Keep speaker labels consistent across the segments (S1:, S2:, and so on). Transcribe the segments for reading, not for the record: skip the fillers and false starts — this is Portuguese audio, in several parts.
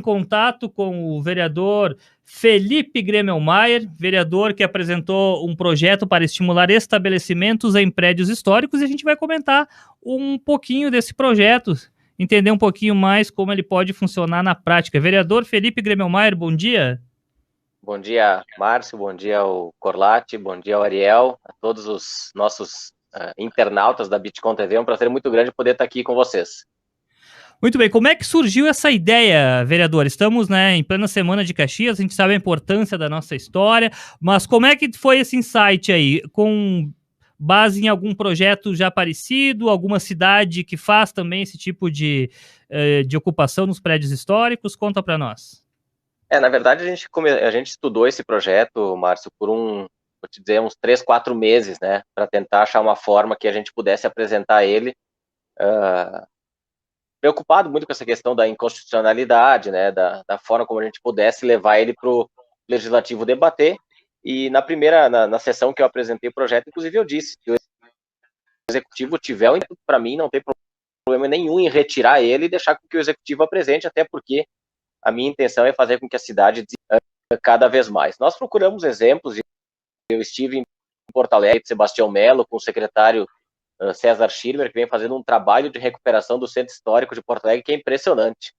S1: contato com o vereador Felipe Gremelmaier, vereador que apresentou um projeto para estimular estabelecimentos em prédios históricos, e a gente vai comentar um pouquinho desse projeto, entender um pouquinho mais como ele pode funcionar na prática. Vereador Felipe Gremelmaier, bom dia.
S2: Bom dia, Márcio, bom dia ao Corlatti, bom dia ao Ariel, a todos os nossos internautas da Bitcoin TV. É um prazer muito grande poder estar aqui com vocês.
S1: Muito bem, como é que surgiu essa ideia, vereador? Estamos, em plena Semana de Caxias, a gente sabe a importância da nossa história, mas como é que foi esse insight aí? Com base em algum projeto já parecido, alguma cidade que faz também esse tipo de ocupação nos prédios históricos? Conta para nós.
S2: Na verdade, a gente estudou esse projeto, Márcio, por vou te dizer, uns 3, 4 meses, né, para tentar achar uma forma que a gente pudesse apresentar ele, preocupado muito com essa questão da inconstitucionalidade, né, da forma como a gente pudesse levar ele para o Legislativo debater. E na sessão que eu apresentei o projeto, inclusive eu disse, se o Executivo tiver, para mim não tem problema nenhum em retirar ele e deixar com que o Executivo apresente, até porque a minha intenção é fazer com que a cidade cada vez mais. Nós procuramos exemplos, eu estive em Porto Alegre, Sebastião Melo, com o secretário César Schirmer, que vem fazendo um trabalho de recuperação do Centro Histórico de Porto Alegre que é impressionante.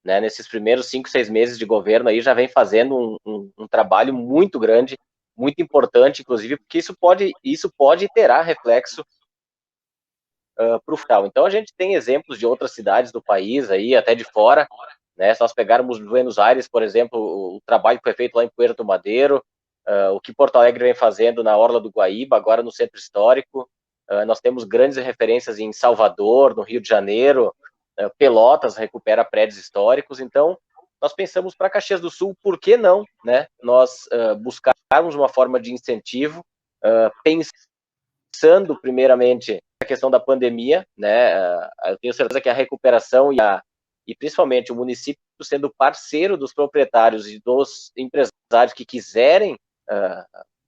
S2: Né? Nesses primeiros 5, 6 meses de governo aí já vem fazendo um trabalho muito grande, muito importante, inclusive, porque isso pode e terá reflexo para o final. Então a gente tem exemplos de outras cidades do país, aí, até de fora, né? Se nós pegarmos Buenos Aires, por exemplo, o trabalho que foi feito lá em Puerto Madeiro, o que Porto Alegre vem fazendo na Orla do Guaíba, agora no Centro Histórico, nós temos grandes referências em Salvador, no Rio de Janeiro, Pelotas recupera prédios históricos. Então nós pensamos para Caxias do Sul, por que não, né? Nós buscarmos uma forma de incentivo, pensando primeiramente na questão da pandemia, né? Eu tenho certeza que a recuperação e principalmente o município sendo parceiro dos proprietários e dos empresários que quiserem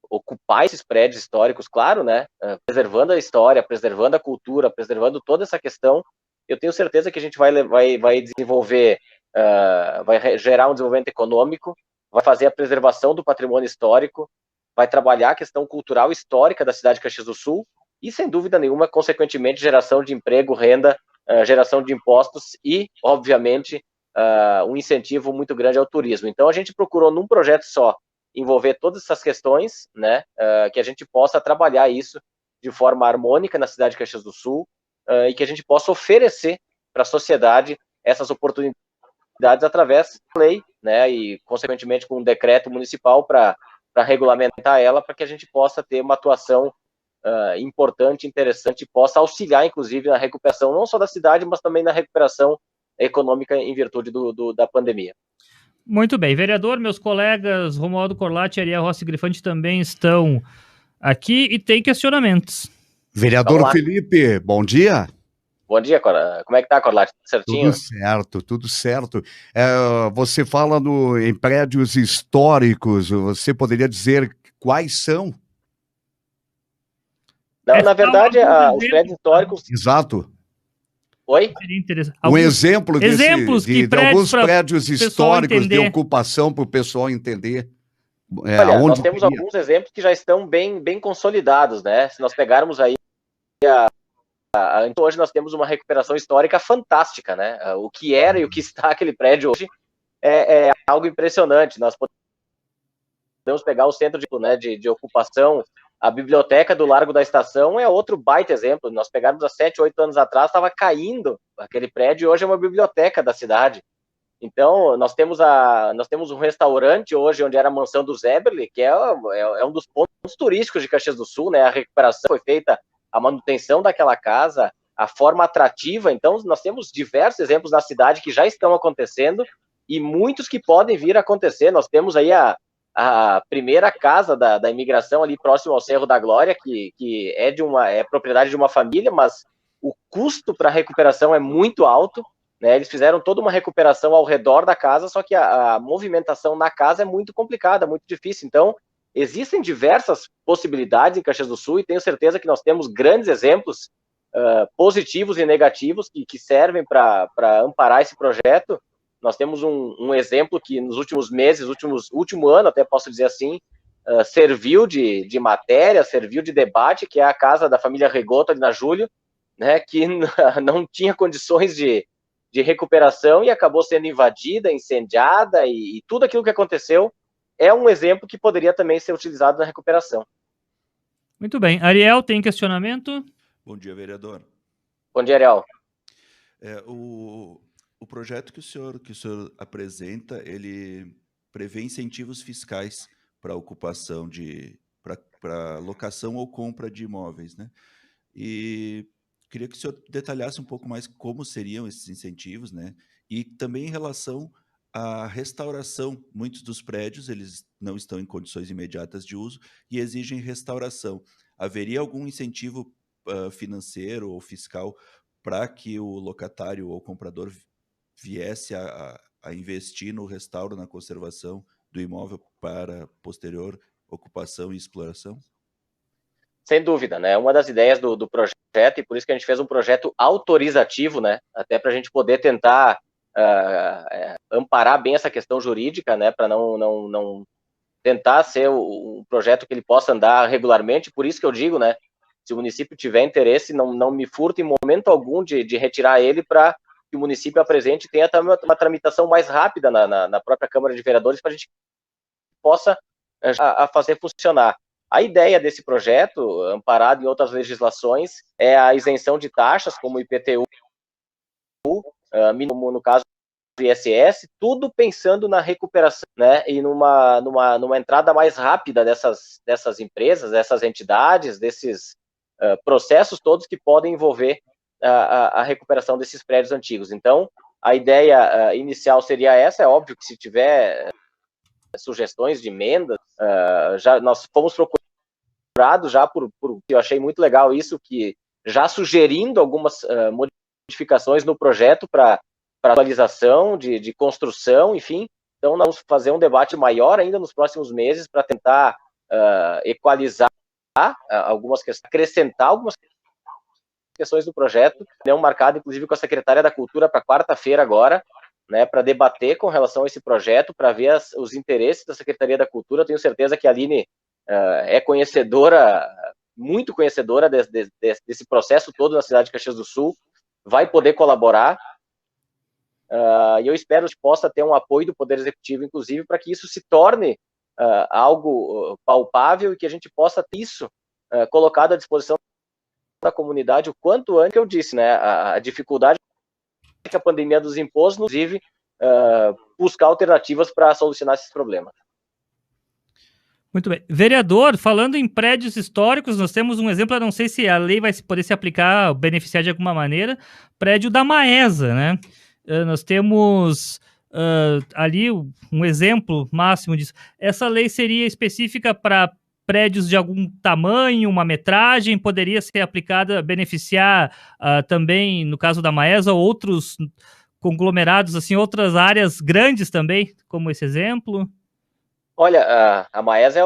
S2: ocupar esses prédios históricos, claro, né? Preservando a história, preservando a cultura, preservando toda essa questão, eu tenho certeza que a gente vai desenvolver, vai gerar um desenvolvimento econômico, vai fazer a preservação do patrimônio histórico, vai trabalhar a questão cultural histórica da cidade de Caxias do Sul e, sem dúvida nenhuma, consequentemente, geração de emprego, renda, geração de impostos e, obviamente, um incentivo muito grande ao turismo. Então, a gente procurou, num projeto só, envolver todas essas questões, né, que a gente possa trabalhar isso de forma harmônica na cidade de Caxias do Sul e que a gente possa oferecer para a sociedade essas oportunidades através da lei, né, e, consequentemente, com um decreto municipal para regulamentar ela, para que a gente possa ter uma atuação importante, interessante, e possa auxiliar, inclusive, na recuperação, não só da cidade, mas também na recuperação econômica em virtude da pandemia.
S1: Muito bem. Vereador, meus colegas Romualdo Corlatti e Ariel Rossi Grifante também estão aqui e tem questionamentos.
S3: Vereador Felipe, bom dia.
S2: Bom dia, como é que tá, Corlatti? Tudo certinho?
S3: Tudo certo. Você fala em prédios históricos, você poderia dizer quais são?
S2: Não, na verdade, os prédios históricos...
S3: Exato.
S2: Oi?
S3: Um exemplo de alguns prédios históricos de ocupação para o pessoal entender.
S2: Olha, nós temos alguns exemplos que já estão bem consolidados, né? Se nós pegarmos aí hoje nós temos uma recuperação histórica fantástica, né? O que era e o que está aquele prédio hoje é algo impressionante. Nós podemos pegar o centro de ocupação, a biblioteca do Largo da Estação é outro baita exemplo. Nós pegarmos há 7, 8 anos atrás, estava caindo aquele prédio e hoje é uma biblioteca da cidade. Então, nós temos um restaurante hoje, onde era a mansão do Zeberle, que é um dos pontos turísticos de Caxias do Sul, né? A recuperação foi feita, a manutenção daquela casa, a forma atrativa. Então, nós temos diversos exemplos na cidade que já estão acontecendo e muitos que podem vir a acontecer. Nós temos aí a primeira casa da imigração ali próximo ao Cerro da Glória, que é propriedade de uma família, mas o custo para a recuperação é muito alto, né? Eles fizeram toda uma recuperação ao redor da casa, só que a movimentação na casa é muito complicada, muito difícil. Então, existem diversas possibilidades em Caxias do Sul e tenho certeza que nós temos grandes exemplos positivos e negativos que servem para amparar esse projeto. Nós temos um exemplo que nos últimos meses, último ano, até posso dizer assim, serviu de matéria, serviu de debate, que é a casa da família Regoto ali na Júlio, né, que não tinha condições de recuperação e acabou sendo invadida, incendiada, e tudo aquilo que aconteceu é um exemplo que poderia também ser utilizado na recuperação.
S1: Muito bem. Ariel, tem questionamento?
S4: Bom dia, vereador.
S2: Bom dia, Ariel.
S4: O projeto que o senhor apresenta, ele prevê incentivos fiscais para ocupação para locação ou compra de imóveis, né? E queria que o senhor detalhasse um pouco mais como seriam esses incentivos, né? E também em relação à restauração. Muitos dos prédios, eles não estão em condições imediatas de uso e exigem restauração. Haveria algum incentivo financeiro ou fiscal para que o locatário ou comprador viesse a investir no restauro, na conservação do imóvel para posterior ocupação e exploração?
S2: Sem dúvida, né? Uma das ideias do projeto, e por isso que a gente fez um projeto autorizativo, né? Até para a gente poder tentar amparar bem essa questão jurídica, né? Para não tentar ser um projeto que ele possa andar regularmente. Por isso que eu digo, né? Se o município tiver interesse, não me furta em momento algum de retirar ele para que o município apresente e tenha uma tramitação mais rápida na própria Câmara de Vereadores para a gente possa fazer funcionar. A ideia desse projeto, amparado em outras legislações, é a isenção de taxas, como o IPTU, mínimo no caso do ISS, tudo pensando na recuperação, né, e numa entrada mais rápida dessas empresas, dessas entidades, desses processos todos que podem envolver a recuperação desses prédios antigos. Então, a ideia inicial seria essa. É óbvio que se tiver sugestões de emendas, nós fomos procurados já eu achei muito legal isso, que já sugerindo algumas modificações no projeto para atualização, de construção, enfim. Então, nós vamos fazer um debate maior ainda nos próximos meses para tentar equalizar algumas questões, acrescentar algumas questões do projeto, marcado inclusive com a secretária da Cultura para quarta-feira agora, né, para debater com relação a esse projeto, para ver os interesses da Secretaria da Cultura. Eu tenho certeza que a Aline é conhecedora, muito conhecedora desse processo todo na cidade de Caxias do Sul, vai poder colaborar, e eu espero que possa ter um apoio do Poder Executivo, inclusive, para que isso se torne algo palpável e que a gente possa ter isso colocado à disposição da comunidade o quanto antes. Que eu disse, né, a dificuldade que a pandemia nos impôs, inclusive, buscar alternativas para solucionar esses problemas.
S1: Muito bem. Vereador, falando em prédios históricos, nós temos um exemplo, eu não sei se a lei vai poder se aplicar, beneficiar de alguma maneira, prédio da Maesa, né? Nós temos ali um exemplo máximo disso. Essa lei seria específica para prédios de algum tamanho, uma metragem, poderia ser aplicada, beneficiar também, no caso da Maesa, outros conglomerados, assim, outras áreas grandes também, como esse exemplo?
S2: Olha, a Maesa é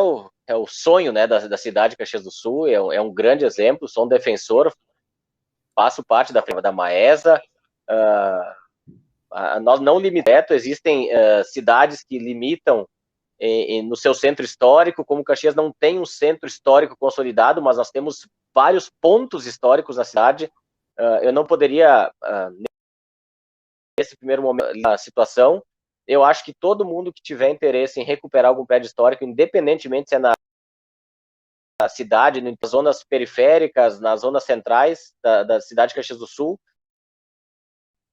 S2: o sonho, né, da cidade de Caxias do Sul, é um grande exemplo, sou um defensor, faço parte da Maesa. Nós não limitamos, existem cidades que limitam no seu centro histórico, como Caxias não tem um centro histórico consolidado, mas nós temos vários pontos históricos na cidade. Eu não poderia, nesse primeiro momento, a situação. Eu acho que todo mundo que tiver interesse em recuperar algum prédio histórico, independentemente se é na cidade, nas zonas periféricas, nas zonas centrais da cidade de Caxias do Sul,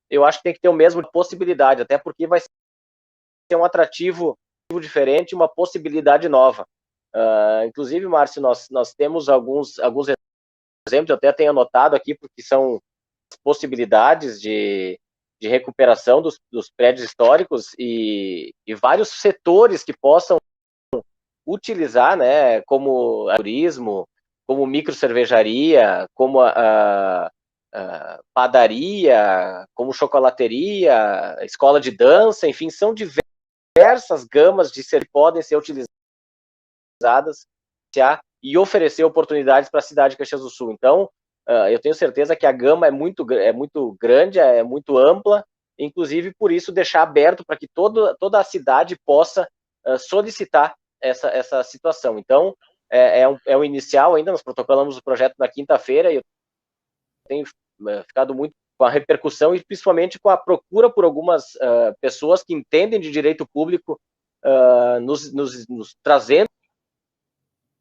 S2: eu acho que tem que ter o mesmo possibilidade, até porque vai ser um atrativo diferente, uma possibilidade nova. Inclusive, Márcio, nós temos alguns exemplos, eu até tenho anotado aqui, porque são possibilidades de recuperação dos prédios históricos e vários setores que possam utilizar, né, como turismo, como micro cervejaria, como padaria, como chocolateria, escola de dança, enfim, são diversas gamas de serviços que podem ser utilizadas e oferecer oportunidades para a cidade de Caxias do Sul. Então, eu tenho certeza que a gama é muito grande, é muito ampla, inclusive por isso deixar aberto para que toda a cidade possa solicitar essa situação. Então, é o inicial ainda, nós protocolamos o projeto na quinta-feira e eu tenho ficado muito com a repercussão e principalmente com a procura por algumas pessoas que entendem de direito público nos trazendo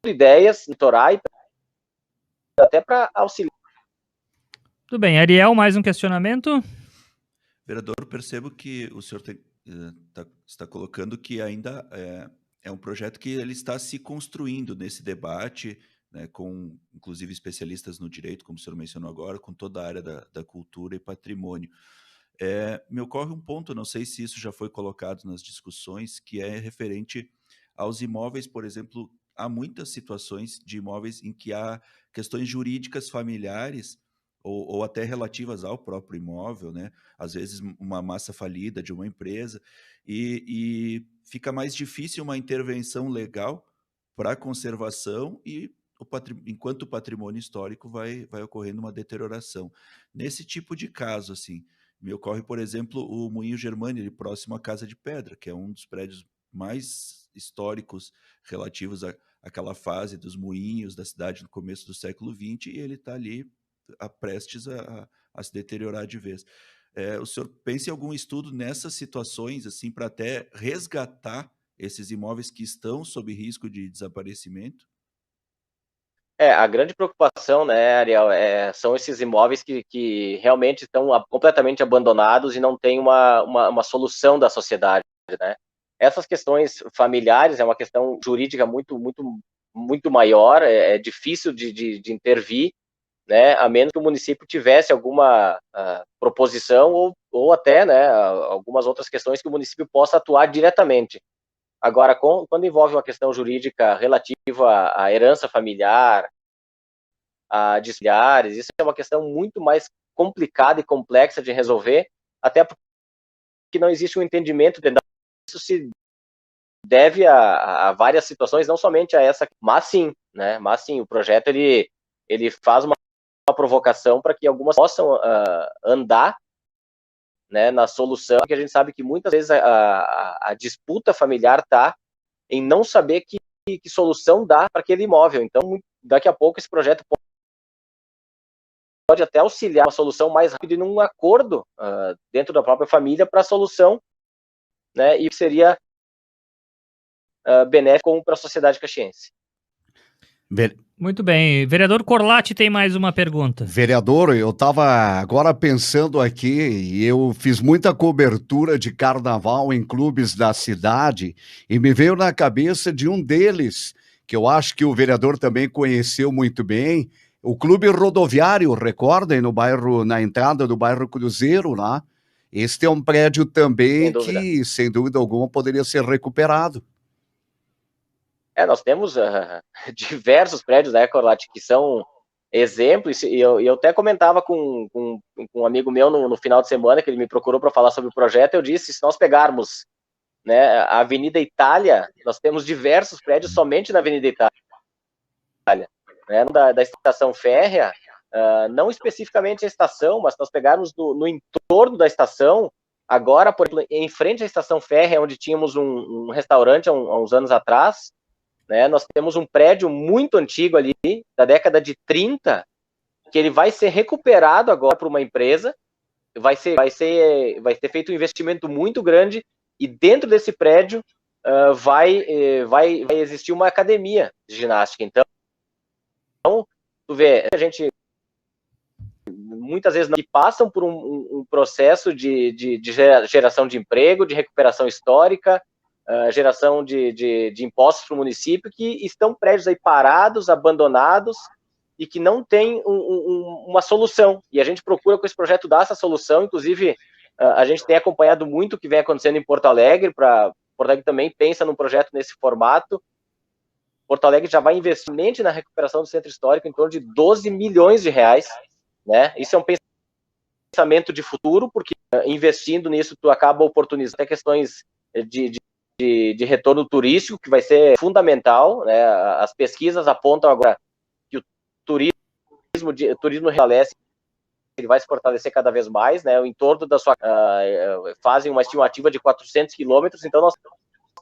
S2: ideias, mentorar e até para auxiliar.
S1: Tudo bem. Ariel, mais um questionamento?
S4: Vereador, percebo que o senhor está colocando que ainda é um projeto que ele está se construindo nesse debate, né, com inclusive especialistas no direito, como o senhor mencionou agora, com toda a área da cultura e patrimônio. Me ocorre um ponto, não sei se isso já foi colocado nas discussões, que é referente aos imóveis, por exemplo. Há muitas situações de imóveis em que há questões jurídicas familiares ou até relativas ao próprio imóvel, né? Às vezes uma massa falida de uma empresa, e fica mais difícil uma intervenção legal para a conservação e enquanto o patrimônio histórico vai ocorrendo uma deterioração. Nesse tipo de caso, assim, me ocorre, por exemplo, o Moinho Germânia, ali próximo à Casa de Pedra, que é um dos prédios mais históricos relativos àquela fase dos moinhos da cidade no começo do século XX, e ele está ali prestes a se deteriorar de vez. O senhor pensa em algum estudo nessas situações, assim, para até resgatar esses imóveis que estão sob risco de desaparecimento?
S2: A grande preocupação, né, Ariel, são esses imóveis que realmente estão completamente abandonados e não tem uma solução da sociedade, né? Essas questões familiares é uma questão jurídica muito, muito, muito maior, é difícil de intervir, né, a menos que o município tivesse alguma proposição ou até, né, algumas outras questões que o município possa atuar diretamente. Agora, quando envolve uma questão jurídica relativa à herança familiar, a desfiliares, isso é uma questão muito mais complicada e complexa de resolver, até porque não existe um entendimento de isso se deve a várias situações, não somente a essa, mas sim, né? Mas sim, o projeto ele faz uma provocação para que algumas possam andar, né, na solução, porque a gente sabe que muitas vezes a disputa familiar está em não saber que solução dá para aquele imóvel. Então, daqui a pouco esse projeto pode até auxiliar uma solução mais rápida e num acordo dentro da própria família para a solução, né, e seria benéfico para a sociedade caxiense.
S1: Muito bem. Vereador Corlatti tem mais uma pergunta.
S3: Vereador, eu estava agora pensando aqui, e eu fiz muita cobertura de carnaval em clubes da cidade, e me veio na cabeça de um deles, que eu acho que o vereador também conheceu muito bem, o Clube Rodoviário, recordem, na entrada do bairro Cruzeiro, lá. Este é um prédio também que, sem dúvida alguma, poderia ser recuperado.
S2: Nós temos diversos prédios, né, Corlatti, que são exemplos, e eu até comentava com um amigo meu no final de semana, que ele me procurou para falar sobre o projeto. Eu disse, se nós pegarmos, né, a Avenida Itália, nós temos diversos prédios somente na Avenida Itália, né, da estação férrea, não especificamente a estação, mas nós pegarmos no entorno da estação, agora, por exemplo, em frente à estação férrea, onde tínhamos um restaurante há uns anos atrás, né, nós temos um prédio muito antigo ali, da década de 30, que ele vai ser recuperado agora por uma empresa, vai ter feito um investimento muito grande, e dentro desse prédio vai existir uma academia de ginástica. Então, tu vê, a gente muitas vezes que passam por um processo de geração de emprego, de recuperação histórica, geração de impostos para o município, que estão prédios aí parados, abandonados, e que não tem uma solução. E a gente procura com esse projeto dar essa solução. Inclusive, a gente tem acompanhado muito o que vem acontecendo em Porto Alegre. Porto Alegre também pensa num projeto nesse formato. Porto Alegre já vai investir na recuperação do centro histórico em torno de 12 milhões de reais. Né? Isso é um pensamento de futuro, porque investindo nisso, tu acaba oportunizando até questões de retorno turístico, que vai ser fundamental, né? As pesquisas apontam agora que o turismo realece ele vai se fortalecer cada vez mais, né? O entorno da sua fazem uma estimativa de 400 quilômetros, então nós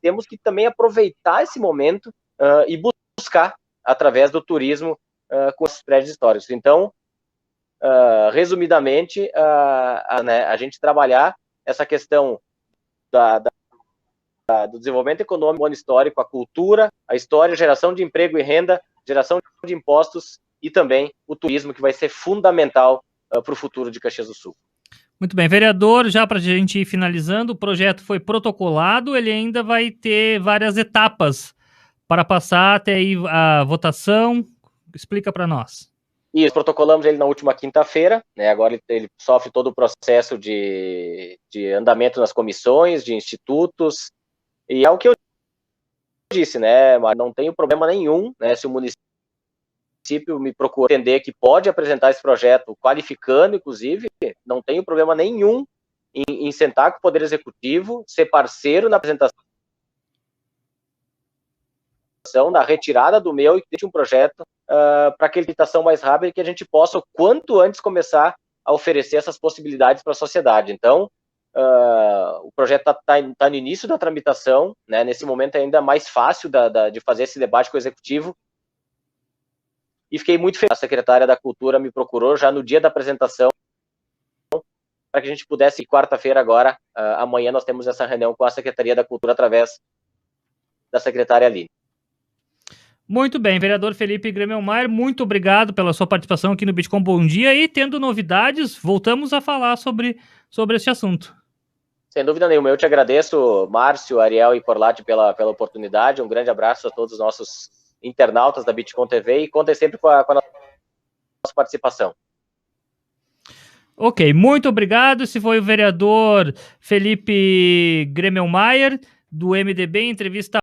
S2: temos que também aproveitar esse momento e buscar através do turismo com esses prédios históricos. Então, resumidamente, né, a gente trabalhar essa questão do desenvolvimento econômico, ano histórico, a cultura, a história, geração de emprego e renda, geração de impostos e também o turismo, que vai ser fundamental para o futuro de Caxias do Sul.
S1: Muito bem, vereador, já para a gente ir finalizando, o projeto foi protocolado, ele ainda vai ter várias etapas para passar até aí a votação. Explica para nós.
S2: Isso, protocolamos ele na última quinta-feira, né? Agora ele sofre todo o processo de andamento nas comissões, de institutos, e é o que eu disse, né? Mas não tenho problema nenhum, né? Se o município me procura entender que pode apresentar esse projeto qualificando, inclusive, não tenho problema nenhum em sentar com o Poder Executivo, ser parceiro na apresentação da retirada do meu e que deixe um projeto para aquela licitação mais rápida e que a gente possa, o quanto antes, começar a oferecer essas possibilidades para a sociedade. Então, o projeto está no início da tramitação, né? Nesse momento é ainda mais fácil de fazer esse debate com o Executivo. E fiquei muito feliz. A secretária da Cultura me procurou já no dia da apresentação para que a gente pudesse, quarta-feira agora, amanhã nós temos essa reunião com a Secretaria da Cultura através da secretária Aline.
S1: Muito bem, vereador Felipe Gremmelmaier, muito obrigado pela sua participação aqui no Bitcom Bom Dia e tendo novidades, voltamos a falar sobre este assunto. Sem
S2: dúvida nenhuma, eu te agradeço, Márcio, Ariel e Corlati pela oportunidade, um grande abraço a todos os nossos internautas da Bitcom TV e contem sempre com a nossa participação.
S1: Ok, muito obrigado. Esse foi o vereador Felipe Gremmelmaier, do MDB, em entrevista